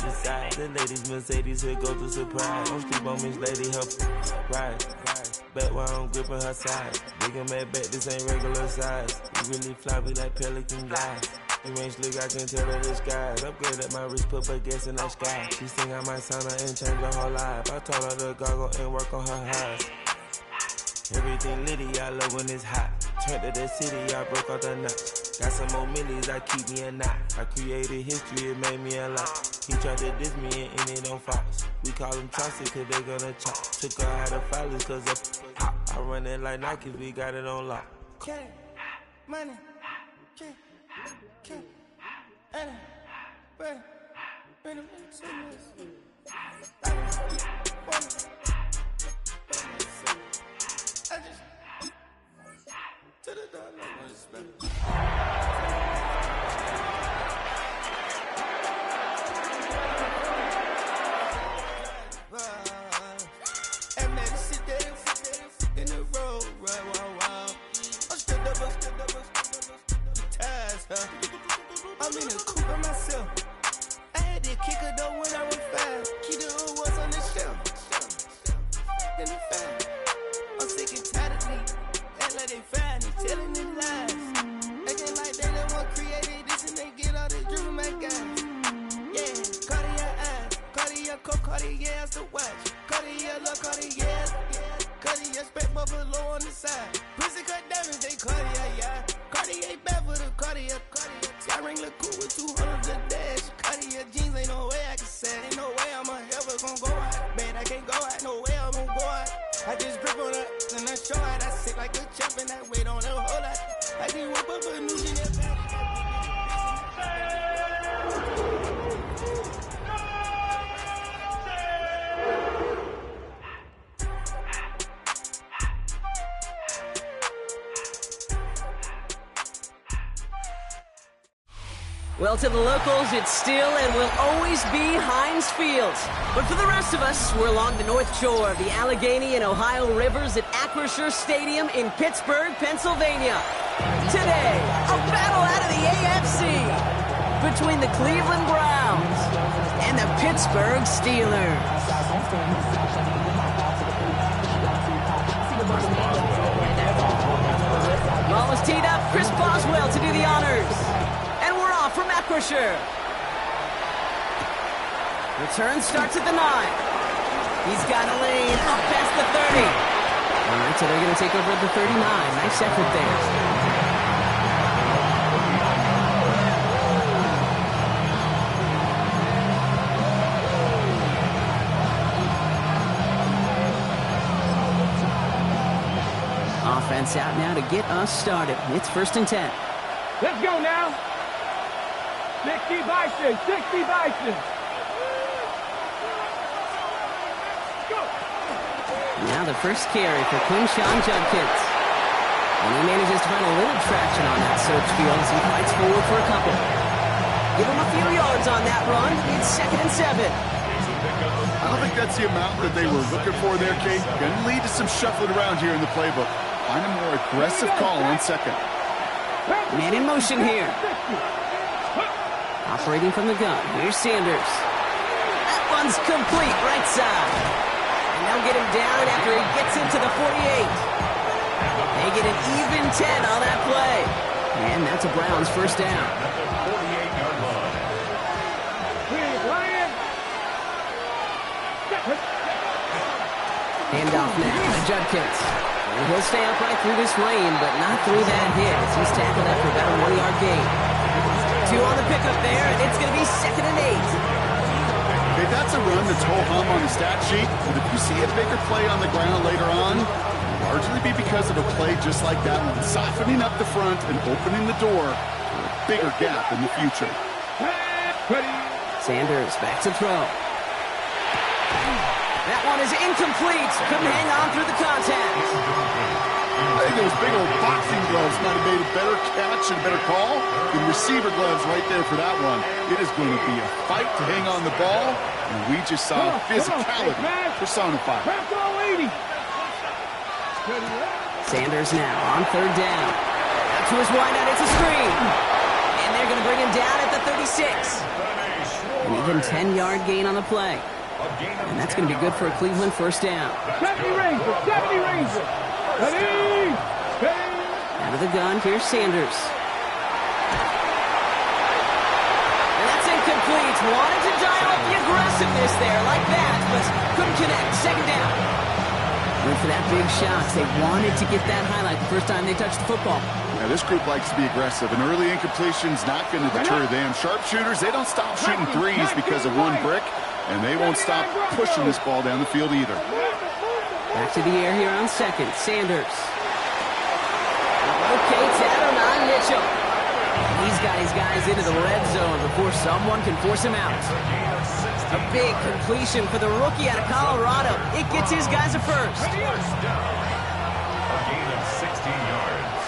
decide. The ladies Mercedes here go to surprise. Don't sleep on Miss Lady, help ride. Back while I'm gripping her side. Big and mad back, this ain't regular size. You really floppy like pelican guys. You ain't slick, I can tell her the skies. Upgrade at my wrist, put her gas in that sky. She think I might sign her and change her whole life. I told her to goggle and work on her highs. Everything litty, I love when it's hot. Turned to the city, I broke out the notch. Got some more millies, I keep me a knot. I created history, it made me a lot. He tried to diss me and it on Fox. We call him Chauncey cause they gonna chop. Took her out of filers cause of hot. I run it like Nike, we got it on lock. Money, money, to the dog, no respect. And man, sit there in the road, right, wow. I'm still double, ties, huh? I'm in the coupe by myself. I had to kick her though when I was 5. Keep the old ones on the shelf. Then the 5. I'm sick and tired of me. Act like they find it, telling them lies. Acting like they the one created this and they get all this driven my guys. Yeah, Cartier eyes, Cartier coat, Cartier ass to watch. Cartier look, Cartier, Cartier spec buffalo on the side. Pussy cut diamonds, they Cartier, yeah. Cartier bad for the Cartier. Sky ring look cool with 200 a dash. Cartier jeans, ain't no way I can say. Ain't no way I'm ever gonna go out. Man, I can't go out, no way I'm gonna go out. I just grip on her and I show out. I sit like a champ and I wait on her whole lot. I just whip up a new Jeanette. Well, to the locals, it's still and will always be Heinz Field. But for the rest of us, we're along the north shore of the Allegheny and Ohio rivers at Acrisure Stadium in Pittsburgh, Pennsylvania. Today, a battle out of the AFC between the Cleveland Browns and the Pittsburgh Steelers. Ball is teed up. Chris Boswell to do the honors. From Acrisure. Return starts at the 9. He's got a lane up past the 30. All right, so they're going to take over at the 39. Nice effort there. Offense out now to get us started. It's 1st and 10. Let's go now. 60 Bison, 60 Bison. Go. Now the first carry for Quinshon Judkins. And he manages to find a little traction on that search field as he fights forward for a couple. Give him a few yards on that run. It's 2nd and 7. I don't think that's the amount that they were looking for there, Kate. Going to lead to some shuffling around here in the playbook. Find a more aggressive call on 2nd. Man in motion here. Operating from the gun. Here's Sanders. That one's complete, right side. And they'll get him down after he gets into the 48. They get an even 10 on that play. And that's a Browns first down. Handoff now to Judkins. And he'll stay upright through this lane, but not through that hit as he's tackled after about a 1-yard gain. 2 on the pickup there, and it's going to be 2nd and 8. Okay, that's a run that's ho-hum on the stat sheet, but if you see a bigger play on the ground later on, it'll largely be because of a play just like that one, softening up the front and opening the door for a bigger gap in the future. Sanders back to throw. That one is incomplete. Couldn't hang on through the contact. I think those big old boxing gloves might have made a better catch and a better call than receiver gloves right there for that one. It is going to be a fight to hang on the ball, and we just saw physicality personified. Sanders now on 3rd down. Out to his wideout, it's a screen. And they're going to bring him down at the 36. An even 10-yard gain on the play. And that's going to be good for a Cleveland first down. 70 Rangers, 70 Rangers. Ready? Out of the gun, here's Sanders. And that's incomplete. Wanted to dial up the aggressiveness there like that, but couldn't connect. Second down. Went for that big shot. They wanted to get that highlight the first time they touched the football. Now, this group likes to be aggressive, and early incompletion's not going to deter them. Sharpshooters, they don't stop shooting threes because of one brick, and they won't stop pushing this ball down the field either. Back to the air here on second. Sanders. Locates Adonai Mitchell. He's got his guys into the red zone before someone can force him out. A big completion for the rookie out of Colorado. It gets his guys a first. A gain of 16 yards.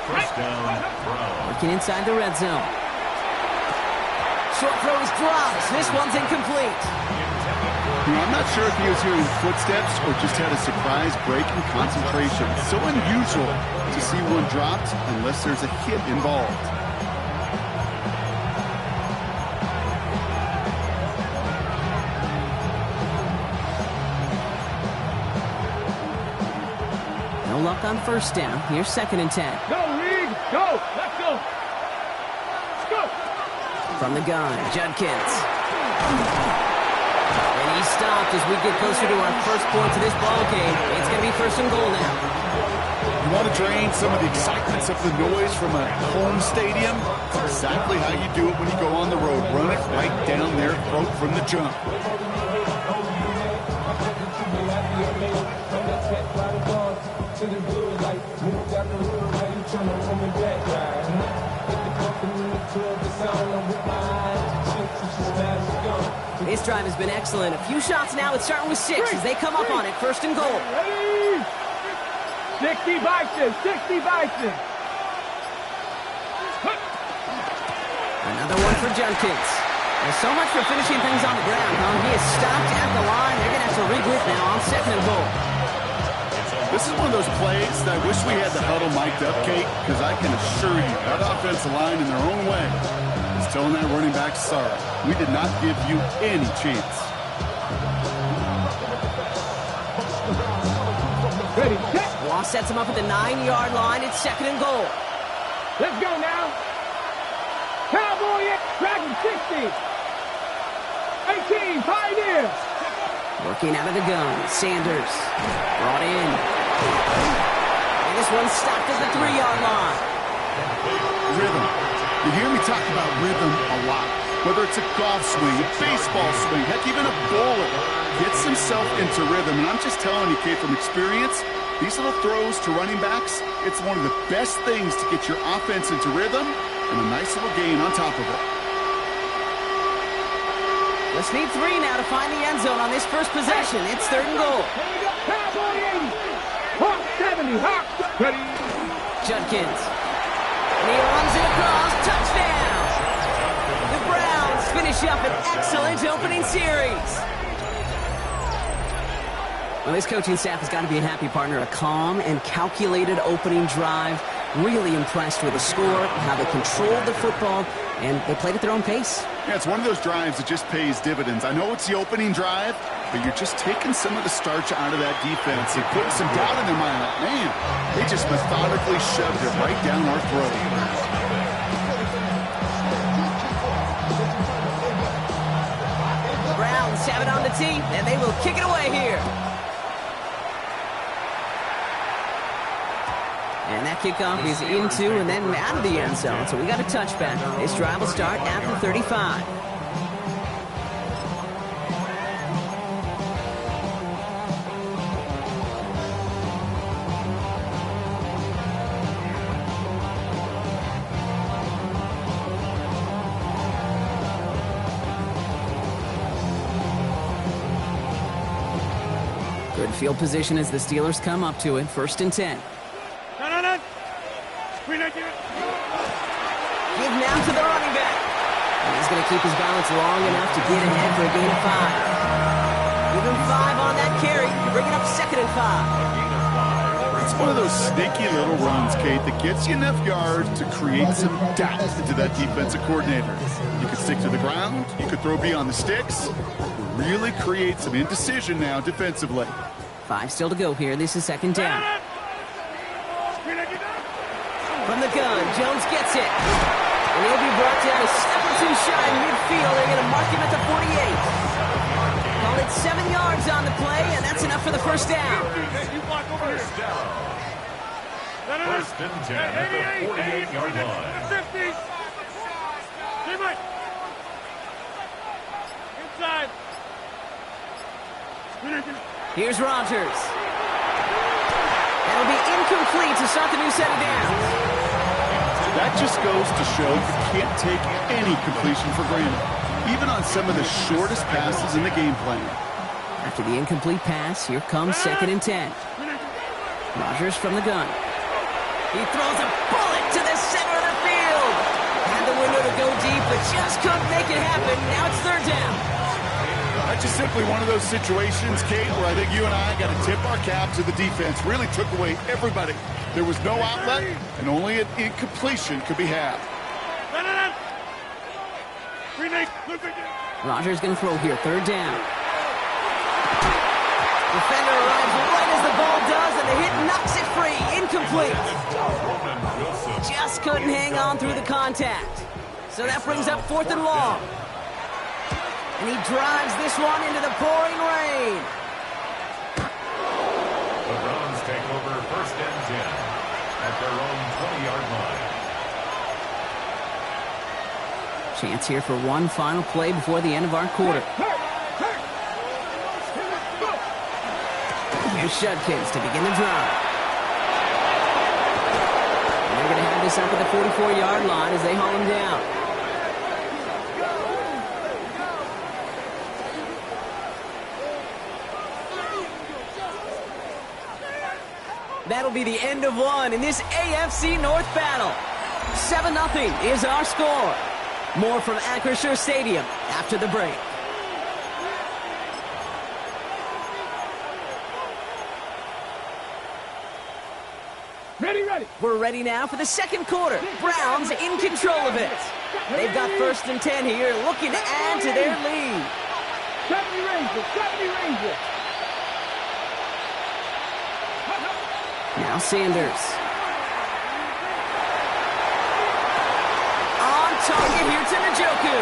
First down, throw. Working inside the red zone. Short throw is dropped. This one's incomplete. You know, I'm not sure if he was hearing footsteps or just had a surprise break in concentration. It's so unusual to see one dropped unless there's a hit involved. No luck on first down. Here's second and 10. Go, Reed. Go. Let's go. Let's go. From the gun, Judkins. And he's stopped as we get closer to our first points of this ball game. It's going to be first and goal now. You want to drain some of the excitement, some of the noise from a home stadium? It's exactly how you do it when you go on the road. Run it right down their throat from the jump. This drive has been excellent. A few shots now. It's starting with 6 as they come up on it. First and goal. Ready? 60 Bison, 60 Bison. Another one for Judkins. There's so much for finishing things on the ground, huh? He is stopped at the line. They're going to have to regroup now on second and goal. This is one of those plays that I wish we had the huddle mic'd up, Kate, because I can assure you that offensive line in their own way is telling that running back, sorry, we did not give you any chance. Ready, set. Law sets him up at the 9-yard line. It's second and goal. Let's go now. Cowboy it. Dragon 60. 18, Pioneer. Working out of the gun. Sanders. Brought in. And this one's stopped at the 3-yard line. Rhythm. You hear me talk about rhythm a lot. Whether it's a golf swing, a baseball swing, heck, even a bowler gets himself into rhythm. And I'm just telling you, Kate, from experience, these little throws to running backs, it's one of the best things to get your offense into rhythm and a nice little gain on top of it. Let's need 3 now to find the end zone on this first possession. It's third and goal. Cowboy 80. Hawk 70. Hawk. Ready. Judkins. And he runs it across. Touchdown. The Browns finish up an excellent opening series. Well, this coaching staff has got to be a happy partner. A calm and calculated opening drive. Really impressed with the score, how they controlled the football, and they played at their own pace. Yeah, it's one of those drives that just pays dividends. I know it's the opening drive, but you're just taking some of the starch out of that defense and putting some doubt in their mind. Like, man, they just methodically shoved it right down our throat. Browns have it on the tee, and they will kick it away here. And that kickoff is into and then out of the end zone. So we got a touchback. This drive will start at the 35. Good field position as the Steelers come up to it. First and 10. Give now to the running back. And he's going to keep his balance long enough to get ahead for a gain of 5. Give him 5 on that carry. Bring it up second and 5. It's one of those sneaky little runs, Kate, that gets you enough yards to create some doubt into that defensive coordinator. You could stick to the ground, you could throw beyond the sticks, really create some indecision now defensively. 5 still to go here. This is second down. From the gun, Jones gets it. And he'll be brought down a step or two shy in midfield. They're going to mark him at the 48. Call it 7 yards on the play, and that's enough for the first down. First down. First and 10 at the 48-yard line. 50. Inside. Here's Rodgers. That'll be incomplete to start the new set of downs. That just goes to show you can't take any completion for granted, even on some of the shortest passes in the game plan. After the incomplete pass, here comes second and 10. Rodgers from the gun. He throws a bullet to the center of the field. Had the window to go deep, but just couldn't make it happen. Now it's third down. That's just simply one of those situations, Kate, where I think you and I got to tip our cap to the defense. Really took away everybody. There was no outlet, and only an incompletion could be had. Rodgers going to throw here, third down. Defender arrives right as the ball does, and the hit knocks it free. Incomplete. Just couldn't hang on through the contact. So that brings up fourth and long. And he drives this one into the pouring rain. The Browns take over first and 10 at their own 20-yard line. Chance here for one final play before the end of our quarter. Here's Judkins to begin the drive. And they're going to have this up at the 44-yard line as they haul him down. That'll be the end of one in this AFC North battle. 7-0 is our score. More from Acrisure Stadium after the break. Ready. We're ready now for the second quarter. Browns in control of it. They've got first and 10 here, looking to add to their lead. 70 Rangers. Now Sanders. On target here to Njoku.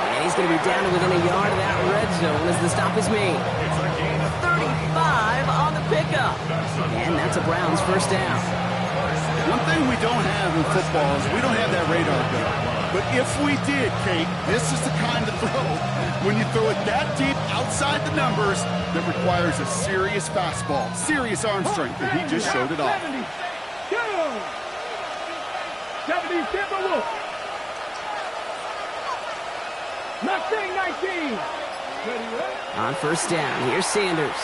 And he's going to be down to within a yard of that red zone as the stop is made. 35 on the pickup. And that's a Browns first down. One thing we don't have in football is we don't have that radar gun. But if we did, Kate, this is the kind of throw, when you throw it that deep outside the numbers, that requires a serious fastball, serious arm strength, and he just showed it off. 70 Timberwolves. 19. On first down, here's Sanders.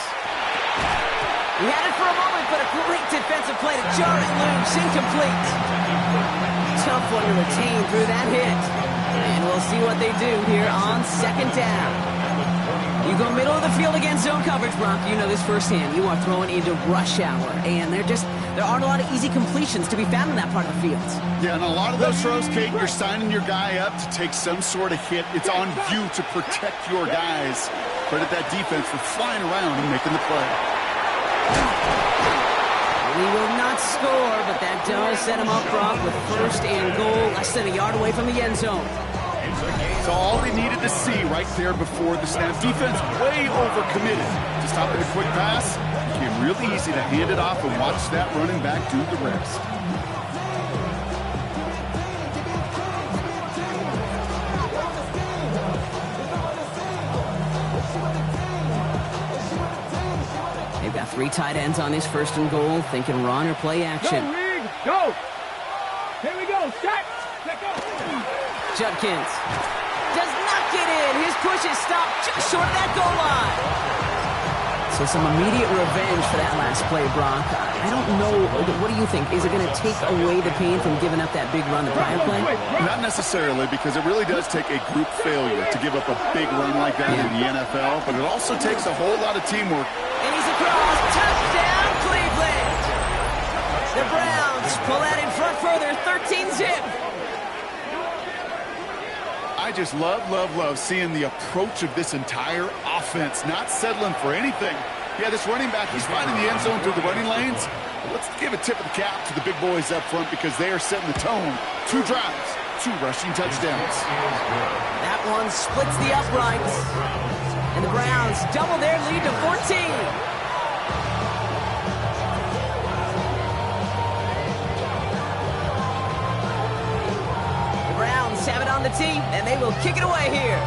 He had it for a moment, but a great defensive play to jar it loose, incomplete. Tough one to retain through that hit. And we'll see what they do here on second down. You go middle of the field against zone coverage, Brock. You know this firsthand. You are throwing into rush hour, and there aren't a lot of easy completions to be found in that part of the field. Yeah, and a lot of those throws, Kate, you're signing your guy up to take some sort of hit. It's on you to protect your guys. Credit that defense for flying around and making the play. We will not score, but that does set him up, Brock, with first and goal, less than a yard away from the end zone. So all they needed to see right there before the snap. Defense way overcommitted. To stop with a quick pass, it became really easy to hand it off and watch that running back do the rest. They've got 3 tight ends on this first and goal, thinking run or play action. Go! Here we go, set! Let go! Judkins does not get in. His push is stopped just short of that goal line. So some immediate revenge for that last play, Brock. I don't know. What do you think? Is it going to take away the pain from giving up that big run the prior play? Not necessarily, because it really does take a group failure to give up a big run like that in the NFL, but it also takes a whole lot of teamwork. And he's across. Touchdown, Cleveland! The Browns pull that in front further, 13-zip. I just love seeing the approach of this entire offense, not settling for anything. Yeah, this running back, he's finding the end zone through the running lanes. Let's give a tip of the cap to the big boys up front because they are setting the tone. 2 drives, 2 rushing touchdowns. That one splits the uprights. And the Browns double their lead to 14. Have it on the tee, and they will kick it away here.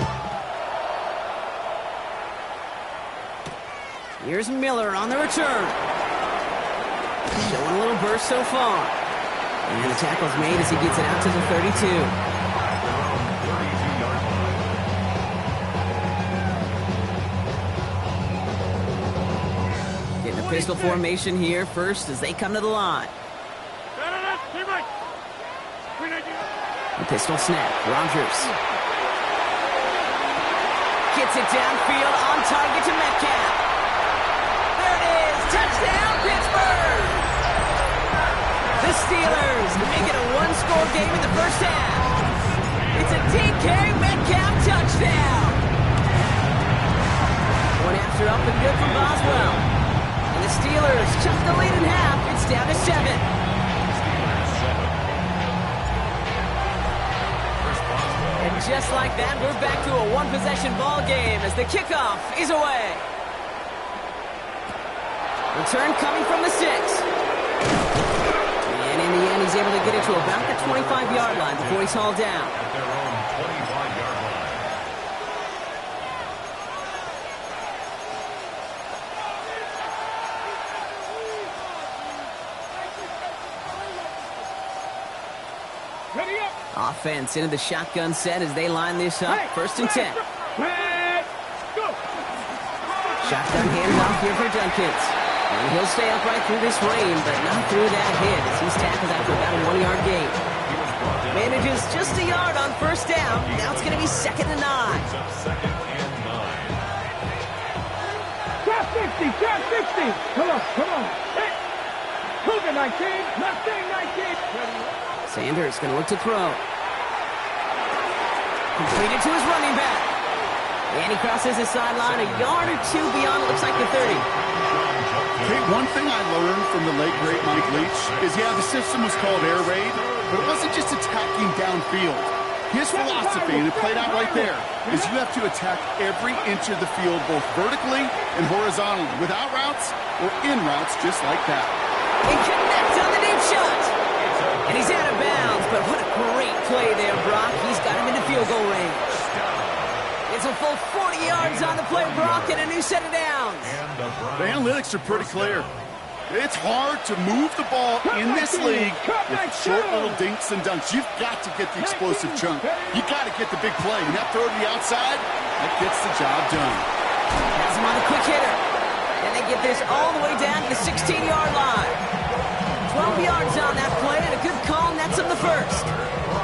Here's Miller on the return. Showing a little burst so far. And the tackle's made as he gets it out to the 32. Getting a pistol formation here first as they come to the line. The pistol snap. Rodgers gets it downfield on target to Metcalf. There it is. Touchdown, Pittsburgh. The Steelers make it a 1-score game in the first half. It's a DK Metcalf touchdown. One after up and good from Boswell. And the Steelers chuck the lead in half. It's down to 7. And just like that, we're back to a 1-possession ball game as the kickoff is away. Return coming from the 6. And in the end, he's able to get it to about the 25-yard line before he's hauled down. At their own 25-yard line. Ready up. Offense into the shotgun set as they line this up. First and 10. Go. Shotgun handoff here for Dunkins. And he'll stay upright through this rain, but not through that hit as he's tackled after about a 1-yard gain. Manages just a yard on first down. Now it's going to be 2nd and 9. Second and 9. Trap 60. Come on. Hey. Cougar 19. Mustang 19. Sanders going to look to throw. Completed to his running back. And he crosses the sideline a yard or 2 beyond, it looks like the 30. Hey, one thing I learned from the late, great Mike Leach is, yeah, the system was called air raid, but it wasn't just attacking downfield. His philosophy, and it played out right there, is you have to attack every inch of the field, both vertically and horizontally, without routes or in routes just like that. He connects on the deep shot. And he's out of bounds, but what a great play there, Brock. He's got him into field goal range. It's a full 40 yards on the play, Brock, and a new set of downs. The analytics are pretty clear. It's hard to move the ball in this league with short little dinks and dunks. You've got to get the explosive chunk. You've got to get the big play. And that throw to the outside, that gets the job done. Has him on a quick hitter. And they get this all the way down to the 16-yard line. 12 yards on that play, and a good call nets him the first.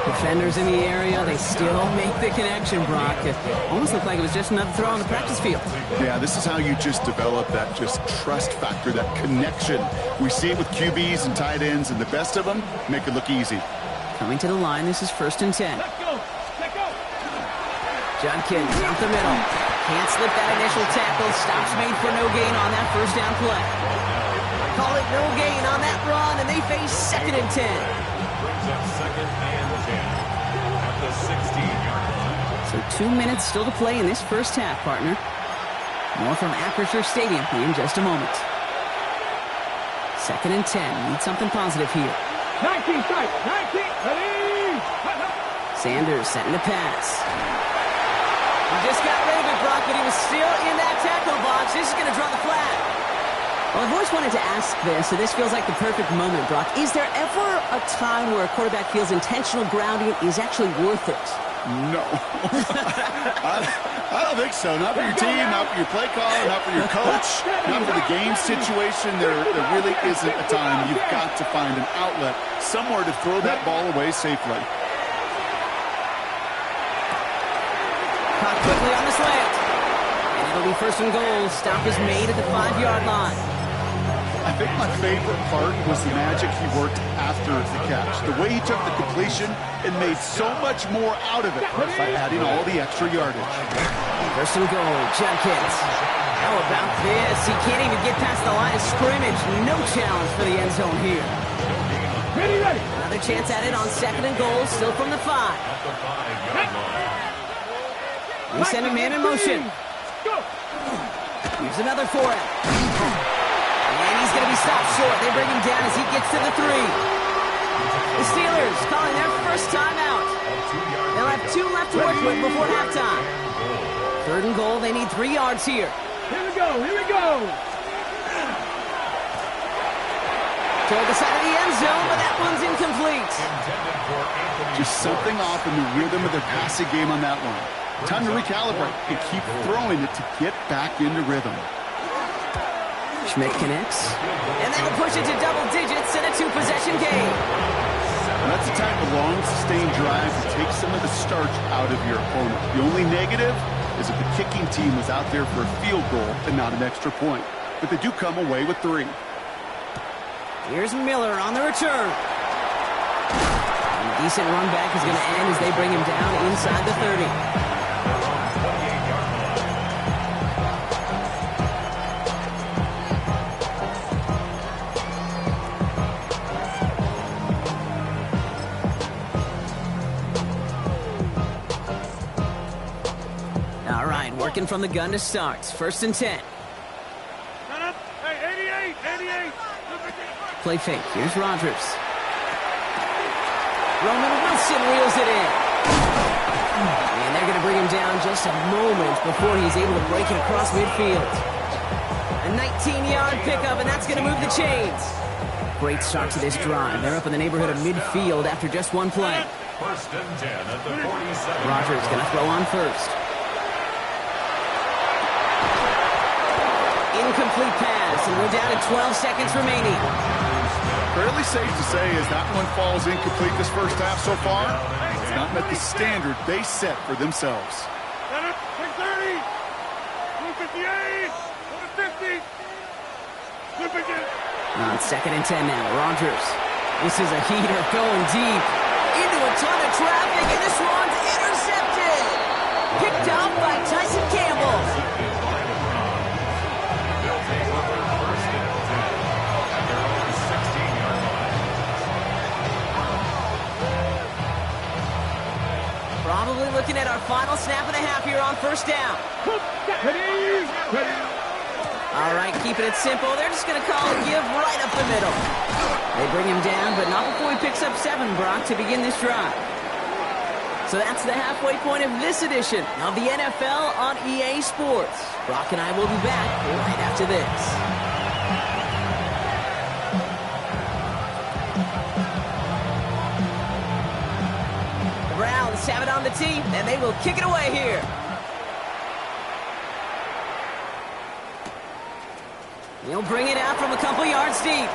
Defenders in the area, they still make the connection, Brock. It almost looked like it was just another throw on the practice field. Yeah, this is how you just develop that just trust factor, that connection. We see it with QBs and tight ends, and the best of them make it look easy. Coming to the line, this is 1st and 10. Let's go. Junkins up the middle. Can't slip that initial tackle. Stops made for no gain on that first down play. Call it no gain on that run, and they face 2nd and 10. Brings up 2nd and 10 at the 16-yard line. So 2 minutes still to play in this first half, partner. More from Acrisure Stadium in just a moment. 2nd and 10. Need something positive here. 19 strike. 19. Ready. Sanders setting to pass. He just got rid of it, Brock, but he was still in that tackle box. This is going to draw the flag. Well, I've always wanted to ask this, so this feels like the perfect moment, Brock. Is there ever a time where a quarterback feels intentional grounding is actually worth it? No. I don't think so. Not for your team, not for your play caller, not for your coach, not for the game situation. There really isn't a time. You've got to find an outlet, somewhere to throw that ball away safely. Caught quickly on the slant. And it'll be 1st and goal. Stop is made at the 5-yard line. I think my favorite part was the magic he worked after the catch. The way he took the completion and made so much more out of it by adding all the extra yardage. First and goal, Judkins. How about this? He can't even get past the line of scrimmage. No challenge for the end zone here. Ready. Another chance at it on second and goal, still from the 5. We send a man in motion. Here's another for him. And he's going to be stopped short. They bring him down as he gets to the 3. The Steelers calling their first timeout. They'll have 2 left to work with before halftime. Third and goal, they need 3 yards here. Here we go. Toward the side of the end zone, but that one's incomplete. Just something off in the rhythm of their passing game on that one. Time to recalibrate and keep throwing it to get back into rhythm. Schmidt connects, and that'll push it to double digits in a 2-possession game. And that's the type of long, sustained drive that takes some of the starch out of your opponent. The only negative is that the kicking team was out there for a field goal and not an extra point. But they do come away with 3. Here's Miller on the return. And a decent run back is going to end as they bring him down inside the 30. All right, working from the gun to start. First and 10. Hey, 88. Play fake. Here's Rodgers. Roman Wilson reels it in. And they're going to bring him down just a moment before he's able to break it across midfield. A 19-yard pickup, and that's going to move the chains. Great start to this drive. They're up in the neighborhood of midfield after just 1 play. First and 10 at the 47. Rodgers going to throw on first. Incomplete pass, and we're down to 12 seconds remaining. Fairly safe to say as that one falls incomplete this first half so far, it's not met the standard they set for themselves. 630, 258, 250. On second and 10 now, Rodgers. This is a heater going deep into a ton of traffic, and this one's intercepted. Picked off by Tyson Campbell. Probably looking at our final snap and a half here on first down. Ready. All right, keeping it simple. They're just going to call it give right up the middle. They bring him down, but not before he picks up 7, Brock, to begin this drive. So that's the halfway point of this edition of the NFL on EA Sports. Brock and I will be back right after this. Browns have it on the tee, and they will kick it away here. He'll bring it out from a couple yards deep.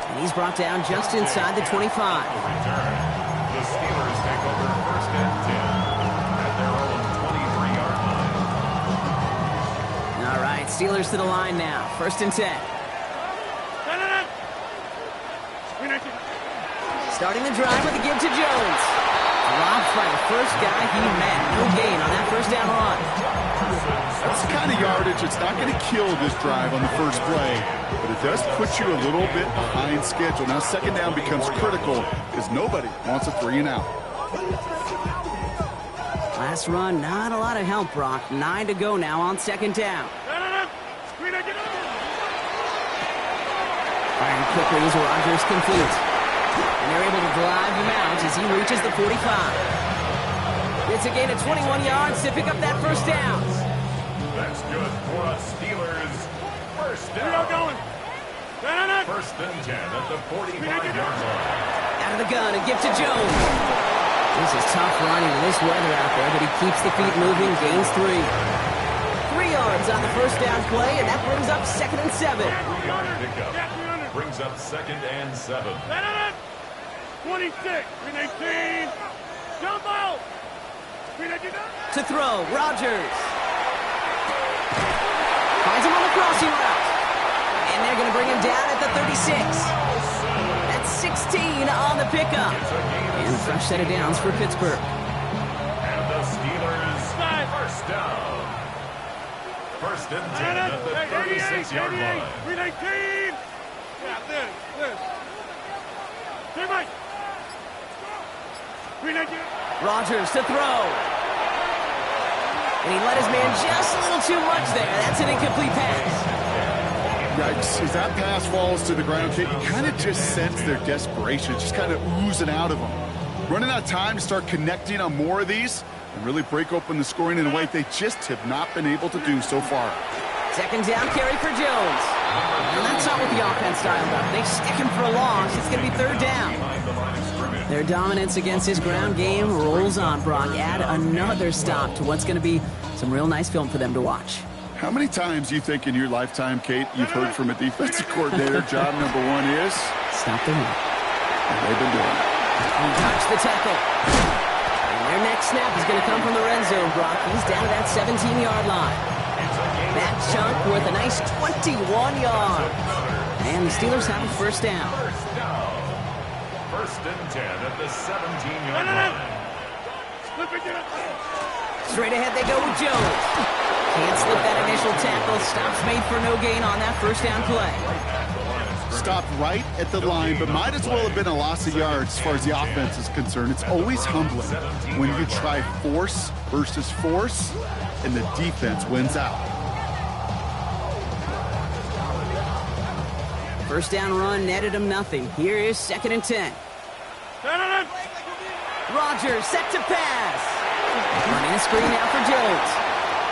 And he's brought down just inside the 25. The Steelers take over first and 10 at their own 23-yard line. All right, Steelers to the line now. First and 10. Starting the drive with a give to Jones. Dropped by the first guy he met. No gain on that first down run. That's the kind of yardage that's not going to kill this drive on the first play, but it does put you a little bit behind schedule. Now second down becomes critical because nobody wants a 3 and out. Last run, not a lot of help, Brock. 9 to go now on second down. Firing quickly as Rodgers complete. And they're able to drive him out as he reaches the 45. It's a gain of 21 yards to pick up that first down. That's good for us Steelers. First down. First and 10 at the 45-yard line. Out of the gun, a gift to Jones. This is tough running in this weather out there, but he keeps the feet moving, gains 3. 3 yards on the first down play, and that brings up second and 7. 3-yard pickup. Brings up second and 7. 26, 319, jump out. To throw, Rodgers. Finds him on the crossing route. they're going to bring him down at the 36. That's 16 on the pickup. And a fresh set of downs for Pittsburgh. And the Steelers first down. First and 10 at the 36-yard line. 319. Yeah, this. Stay right. 319. Rodgers to throw. And he let his man just a little too much there. That's an incomplete pass. Yikes. As that pass falls to the ground, Kate, you kind of just sense their desperation. It's just kind of oozing out of them. Running out of time to start connecting on more of these and really break open the scoring in a way they just have not been able to do so far. Second down carry for Jones. And that's not what the offense dialed up. They stick him for a loss. It's going to be third down. Their dominance against his ground game rolls on, Brock. Add another stop to what's going to be some real nice film for them to watch. How many times do you think in your lifetime, Kate, you've heard from a defensive coordinator, job number one is? Stop the run. And they've been doing it. And dodge the tackle. And their next snap is going to come from the red zone, Brock. He's down to that 17-yard line. That chunk worth a nice 21 yards. And the Steelers have a first down. First and 10 at the 17-yard line. Straight ahead they go with Jones. Can't slip that initial tackle. Stops made for no gain on that first down play. Stopped right at the line, but might as well have been a loss of yards as far as the offense is concerned. It's always humbling when you try force versus force, and the defense wins out. First down run netted him nothing. Here is second and 10. Rodgers set to pass. Running a screen now for Jones.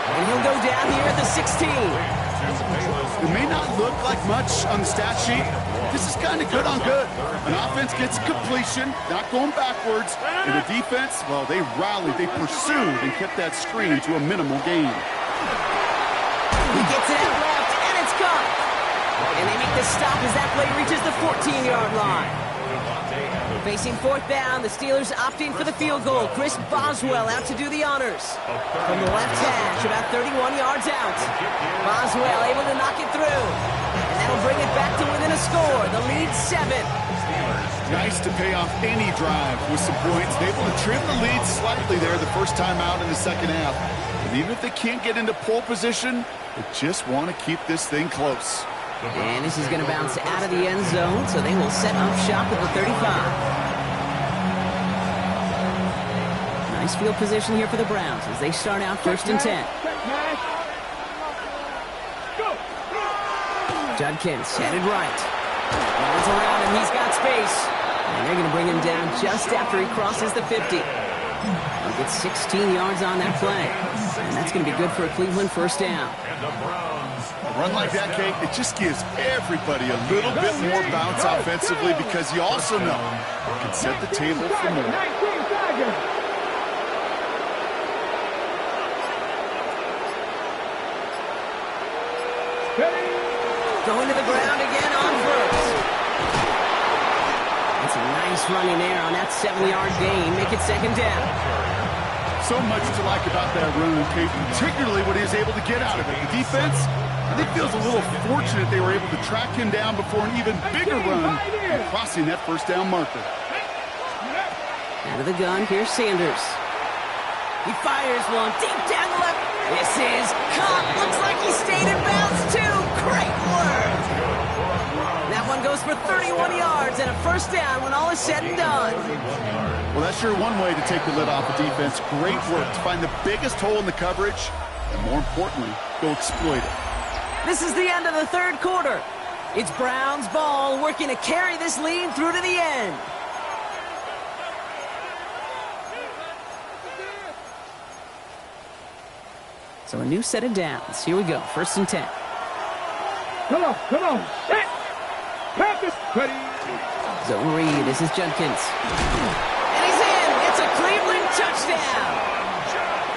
And he'll go down here at the 16. It may not look like much on the stat sheet. This is kind of good on good. An offense gets completion, not going backwards. And the defense, well, they rallied, they pursued, and kept that screen to a minimal gain. He gets it out left, and it's caught. And they make the stop as that play reaches the 14-yard line. Facing fourth down, the Steelers opting for the field goal. Chris Boswell out to do the honors. From the left hash, about 31 yards out. Boswell able to knock it through. And that'll bring it back to within a score. The lead 7. Nice to pay off any drive with some points. They're able to trim the lead slightly there the first time out in the second half. And even if they can't get into pole position, they just want to keep this thing close. And this is going to bounce out of the end zone, so they will set up shop at the 35. Nice field position here for the Browns as they start out first and 10. Judkins headed right. Runs around him, he's got space. And they're going to bring him down just after he crosses the 50. He'll get 16 yards on that play. And that's going to be good for a Cleveland first down. A run like that, Kate, it just gives everybody a little bit more bounce offensively because you also know it can set the table for more. Going to the ground again on first. That's a nice running there on that 7-yard gain. Make it second down. So much to like about that run, Kate, particularly what he was able to get out of it. The defense, I think, feels a little fortunate they were able to track him down before an even bigger run and crossing that first down marker. Out of the gun, here's Sanders. He fires one deep down the left. This is caught. Looks like he stayed in bounds, too. Great work. That one goes for 31 yards and a first down when all is said and done. Well, that's sure one way to take the lid off a defense. Great work to find the biggest hole in the coverage and, more importantly, go exploit it. This is the end of the third quarter. It's Browns ball working to carry this lead through to the end. So a new set of downs. Here we go. First and 10. Come on. Set. Practice. Ready. Zone read. This is Judkins. And he's in. It's a Cleveland touchdown.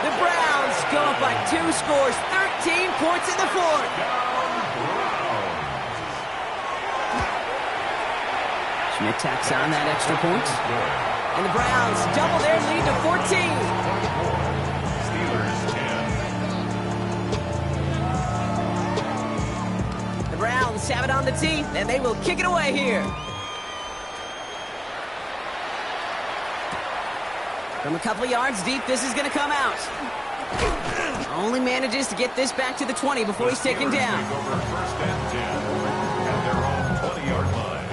The Browns go up by 2 scores. 13 points in the fourth. Schmidt tacks on that extra point. And the Browns double their lead to 14. Pits have it on the tee, and they will kick it away here. From a couple of yards deep, this is going to come out. Only manages to get this back to the 20 before he's taken down. Over first and 10 at their own 20-yard line.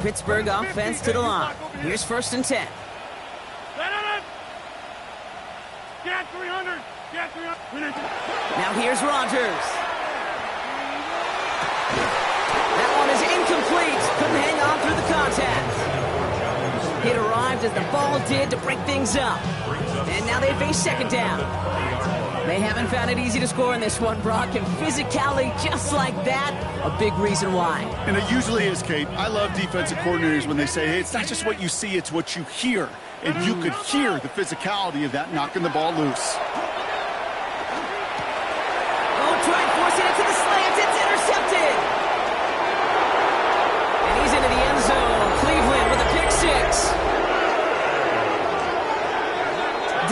Pittsburgh offense to the line. Here's first and 10. Get 300. Get 300. Now here's Rodgers. That one is incomplete. Couldn't hang on through the contact. It arrived as the ball did to break things up. And now they face second down. They haven't found it easy to score in this one, Brock, and physicality just like that, a big reason why. And it usually is, Kate. I love defensive coordinators when they say, hey, it's not just what you see, it's what you hear. And you could hear the physicality of that knocking the ball loose. Oh, try forcing it to the slant. It's intercepted. And he's into the end zone. Cleveland with a pick six.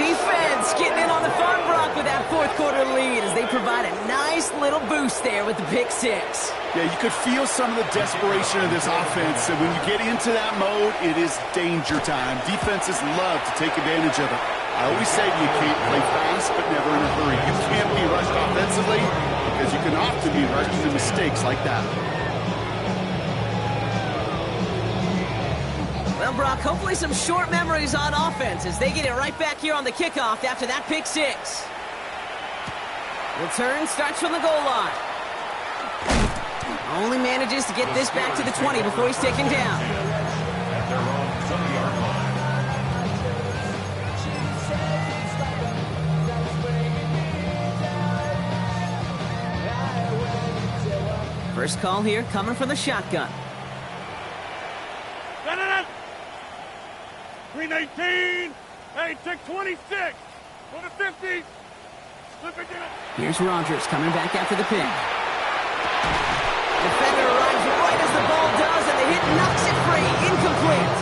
Defense getting in on the fun, Brock, with that fourth quarter lead as they provide a nice little boost there with the pick six. Yeah, you could feel some of the desperation of this offense. And when you get into that mode, it is danger time. Defenses love to take advantage of it. I always say you can't play fast, but never in a hurry. You can't be rushed offensively because you can often be rushed into mistakes like that. Well, Brock, hopefully some short memories on offense as they get it right back here on the kickoff after that pick six. Return starts from the goal line. Only manages to get this back to the 20 before he's taken down. At their own 20-yard line. First call here coming from the shotgun. 319. Hey, take 26. Go to 50. Slip it down. Here's Rodgers coming back after the pick. Defender arrives right as the ball does, and the hit knocks it free. Incomplete.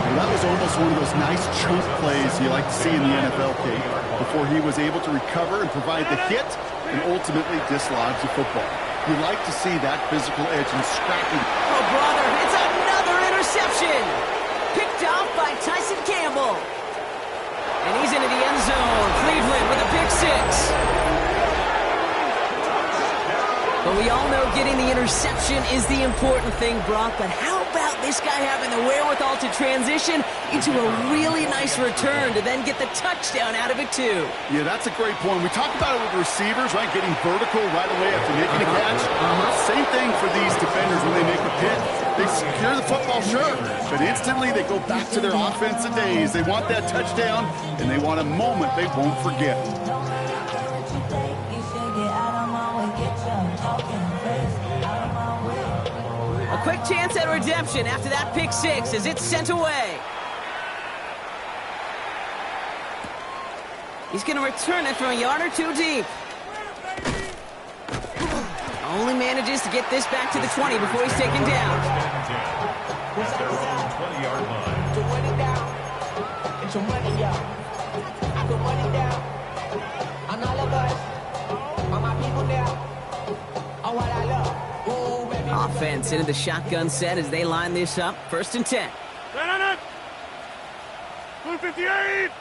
Well, that was almost one of those nice chunk plays you like to see in the NFL, Kate, before he was able to recover and provide the hit and ultimately dislodge the football. You like to see that physical edge and scrapping. Oh, brother, it's another interception. Picked off by Tyson Campbell. And he's into the end zone. Cleveland with a pick six. But we all know getting the interception is the important thing, Brock. But how about this guy having the wherewithal to transition into a really nice return to then get the touchdown out of it, too? Yeah, that's a great point. We talk about it with receivers, right? Getting vertical right away after making a catch. Same thing for these defenders when they make a pick. They secure the football, sure, but instantly they go back to their offensive days. They want that touchdown, and they want a moment they won't forget. A quick chance at redemption after that pick six as it's sent away. He's going to return it from a yard or two deep. Only manages to get this back to the 20 before he's taken down. At their own 20-yard line. Offense into the shotgun set as they line this up. First and 10. 258.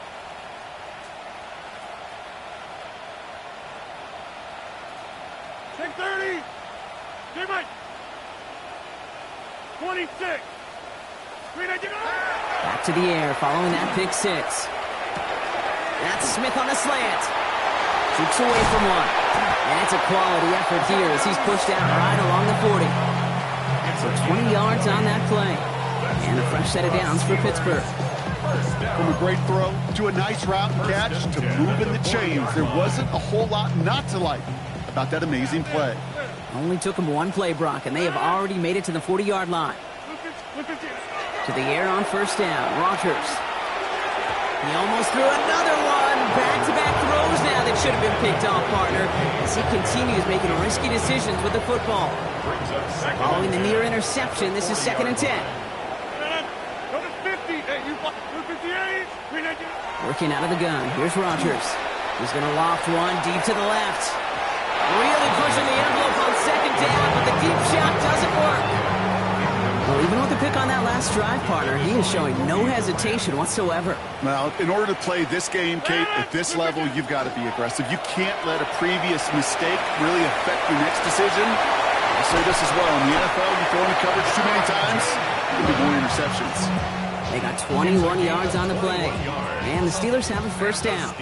Take 30. Give it. 26. Back to the air following that pick six. That's Smith on the slant. Shoots away from one. That's a quality effort here as he's pushed out right along the 40. So 20 yards on that play. And a fresh set of downs for Pittsburgh. From a great throw to a nice route and catch to moving the chains, there wasn't a whole lot not to like about that amazing play. Only took him one play, Brock, and they have already made it to the 40-yard line. To the air on first down. Rodgers. He almost threw another one. Back-to-back throws now that should have been picked off, partner, as he continues making risky decisions with the football. Following the near interception, this is second and 10. Go to 50. Hey, you 258. Working out of the gun. Here's Rodgers. He's going to loft one deep to the left. Really pushing the envelope on second down, but the deep shot doesn't work. Well, even with the pick on that last drive, partner, he is showing no hesitation whatsoever. Well, in order to play this game, Kate, at this level, you've got to be aggressive. You can't let a previous mistake really affect your next decision. I'll say this as well. In the NFL, you throw in coverage too many times, you'll be more interceptions. They got 21 yards on the play. And the Steelers have a first down.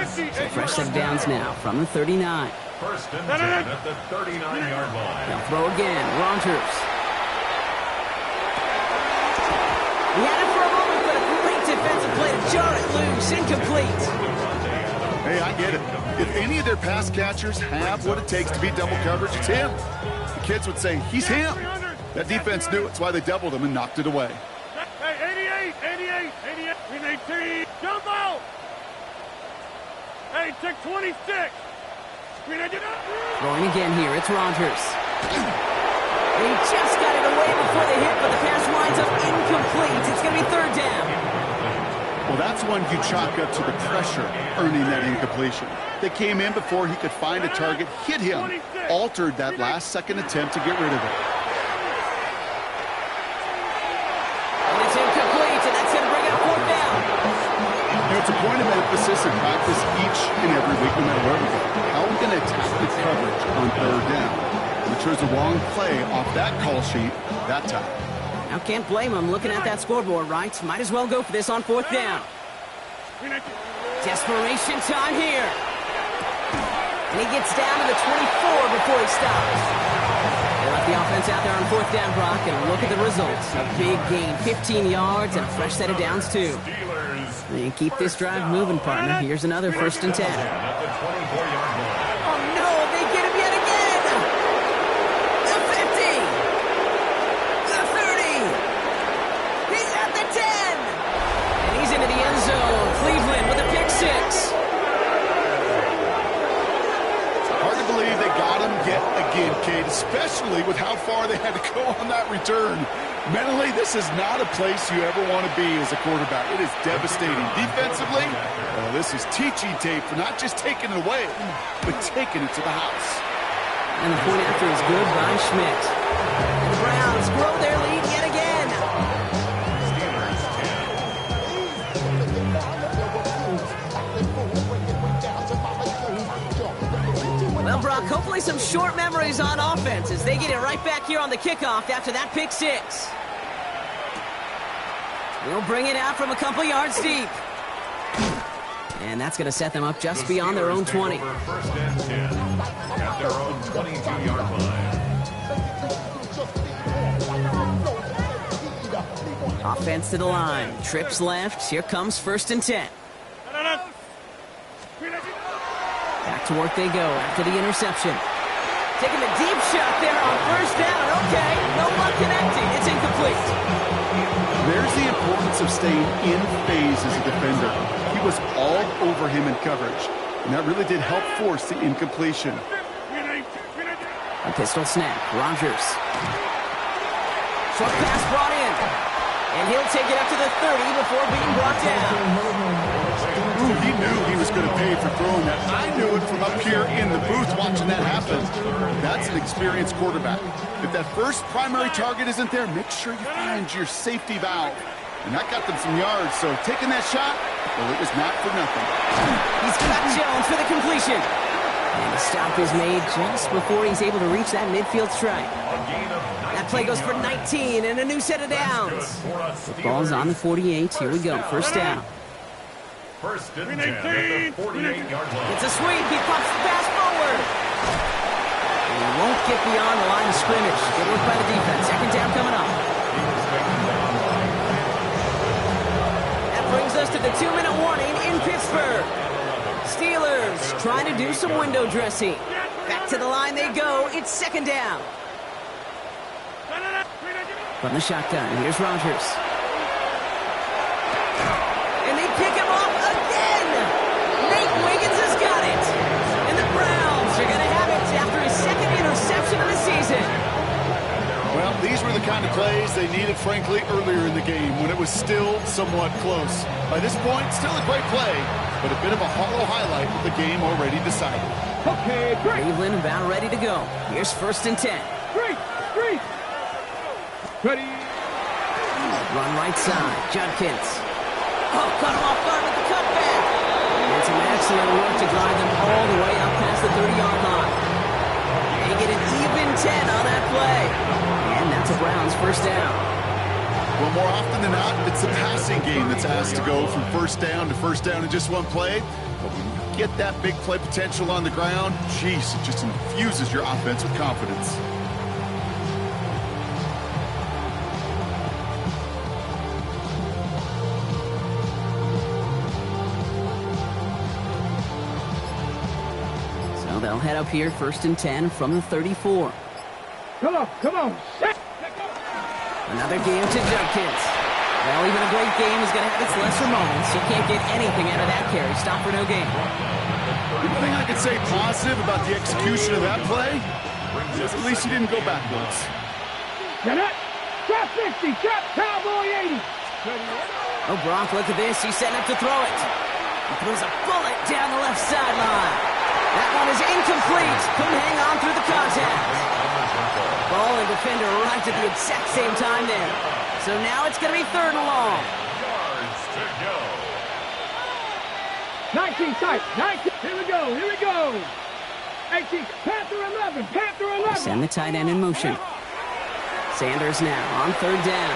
So fresh set of downs now from the 39. First and 10 at the 39-yard line. They'll throw again. Rodgers. He had it for a moment, but a great defensive play to jar it loose. Incomplete. Hey, I get it. If any of their pass catchers have what it takes to beat double coverage, it's him. The kids would say, he's him. That defense knew it. That's why they doubled him and knocked it away. Hey, 88. We need team. Jump out. Hey, take 26. Throwing again here. It's Rodgers. He just got it away before the hit, but the pass winds up incomplete. It's going to be third down. Well, that's one you chalk up to the pressure earning that incompletion. They came in before he could find a target, hit him, altered that last-second attempt to get rid of it. And it's incomplete, and that's going to bring up fourth down. You know, it's a point of emphasis in practice each and every week, no matter where we go. How are we going to attack the coverage on third down? We chose the wrong play off that call sheet that time. Now can't blame him looking at that scoreboard, right? Might as well go for this on fourth down. Desperation time here. And he gets down to the 24 before he stops. They left the offense out there on fourth down, Brock, and look at the results. A big gain, 15 yards, and a fresh set of downs, too. And keep this drive moving, partner. Here's another first and 10. Oh, no, they get him yet again. The 50. The 30. He's at the 10. And he's into the end zone. Cleveland with a pick six. Hard to believe they got him yet again, Kate, especially with how far they had to go on that return. Mentally, this is not a place you ever want to be as a quarterback. It is devastating. Defensively, well, this is teaching tape for not just taking it away, but taking it to the house. And the point after is good by Schmidt. And the Browns grow their lead yet again. Well, Brock, hopefully some short memories on offense as they get it right back here on the kickoff after that pick six. We'll bring it out from a couple yards deep. And that's going to set them up just beyond their own 20. First and 10 at their own 22-yard line. Offense to the line. Trips left. Here comes first and 10. Back to work they go after the interception. Taking the deep shot there on first down. Okay, no luck connecting. It's incomplete. There's the importance of staying in phase as a defender. He was all over him in coverage, and that really did help force the incompletion. A pistol snap. Rodgers. Short pass brought in. And he'll take it up to the 30 before being brought down. Ooh, he knew he was going to pay for throwing that. I knew it from up here in the booth watching that happen. That's an experienced quarterback. If that first primary target isn't there, make sure you find your safety valve. And that got them some yards, so taking that shot, well, it was not for nothing. He's got Jones for the completion. And the stop is made just before he's able to reach that midfield strike. That play goes for 19 and a new set of downs. The ball's on the 48. Here we go. First down. First and 10 at the 48-yard line. It's a sweep. He pops the pass forward. And he won't get beyond the line of scrimmage. Good work by the defense. Second down coming up. That brings us to the 2-minute warning in Pittsburgh. Steelers trying to do some window dressing. Back to the line they go. It's second down. From the shotgun, here's Rodgers. And they pick him up again. Nate Wiggins has got it. And the Browns are going to have it after his second interception of the season. Well, these These were the kind of plays they needed, frankly, earlier in the game when it was still somewhat close. By this point, still a great play, but a bit of a hollow highlight with the game already decided. Okay, Cleveland about ready to go. Here's 1st and 10. Three. Ready. Run right side. Judkins. Oh, cut him off guard with the cutback. And some excellent work to drive them all the way up past the 30-yard line. They get an even 10 on that play. And that's a Browns 1st down. Well, more often than not, it's the passing game that's asked to go from 1st down to 1st down in just one play. But when you get that big play potential on the ground, geez, it just infuses your offense with confidence. So they'll head up here 1st and 10 from the 34. Come on. Another game to Judkins. Well, even a great game is going to have its lesser moments. You can't get anything out of that carry. Stop for no gain. The only thing I could say positive about the execution of that play is at least he didn't go backwards. Trap 60, trap cowboy 80. Oh, Brock, look at this. He's setting up to throw it. He throws a bullet down the left sideline. That one is incomplete. Couldn't hang on through the contact. Ball and defender right at the exact same time there. So now it's going to be 3rd and long. Yards to go. 19 tight. 19. Here we go. 18. Panther 11. Send the tight end in motion. Sanders now on 3rd down.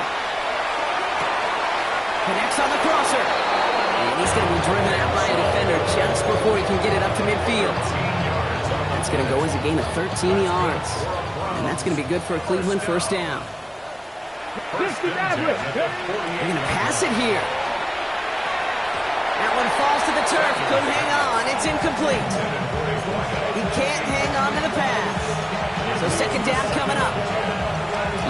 Connects on the crosser. And he's going to be driven out by a defender just before he can get it up to midfield. That's going to go as a gain of 13 yards. And that's going to be good for a Cleveland 1st down. They're going to pass it here. That one falls to the turf. Couldn't hang on. It's incomplete. He can't hang on to the pass. So 2nd down coming up.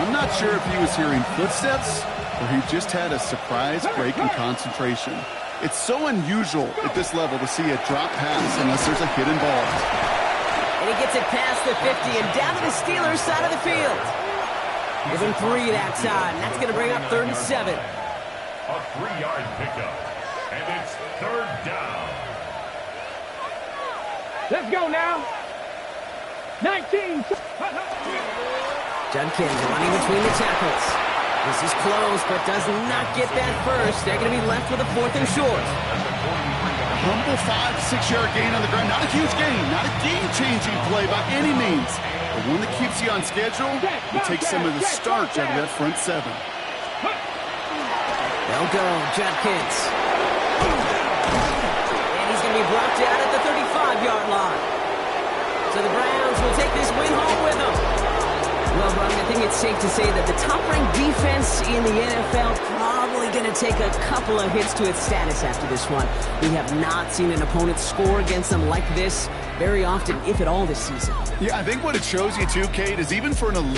I'm not sure if he was hearing footsteps or he just had a surprise break in concentration. It's so unusual at this level to see a drop pass unless there's a hidden ball. And he gets it past the 50 and down to the Steelers' side of the field. Give him 3 that time. That's going to bring up 3rd and 7. A 3-yard pickup. And it's 3rd down. Let's go now. 19. Judkins running between the tackles. This is close, but does not get that first. They're going to be left with a 4th and short. Humble 5-6-yard gain on the ground. Not a huge gain, not a game-changing play by any means, but one that keeps you on schedule and takes some of the starch out of that front 7. They'll go, Judkins. And he's going to be brought down at the 35-yard line. So the Browns will take this win home with them. Well, Brian, I think it's safe to say that the top-ranked defense in the NFL probably going to take a couple of hits to its status after this one. We have not seen an opponent score against them like this very often, if at all, this season. Yeah, I think what it shows you, too, Kate, is even for an elite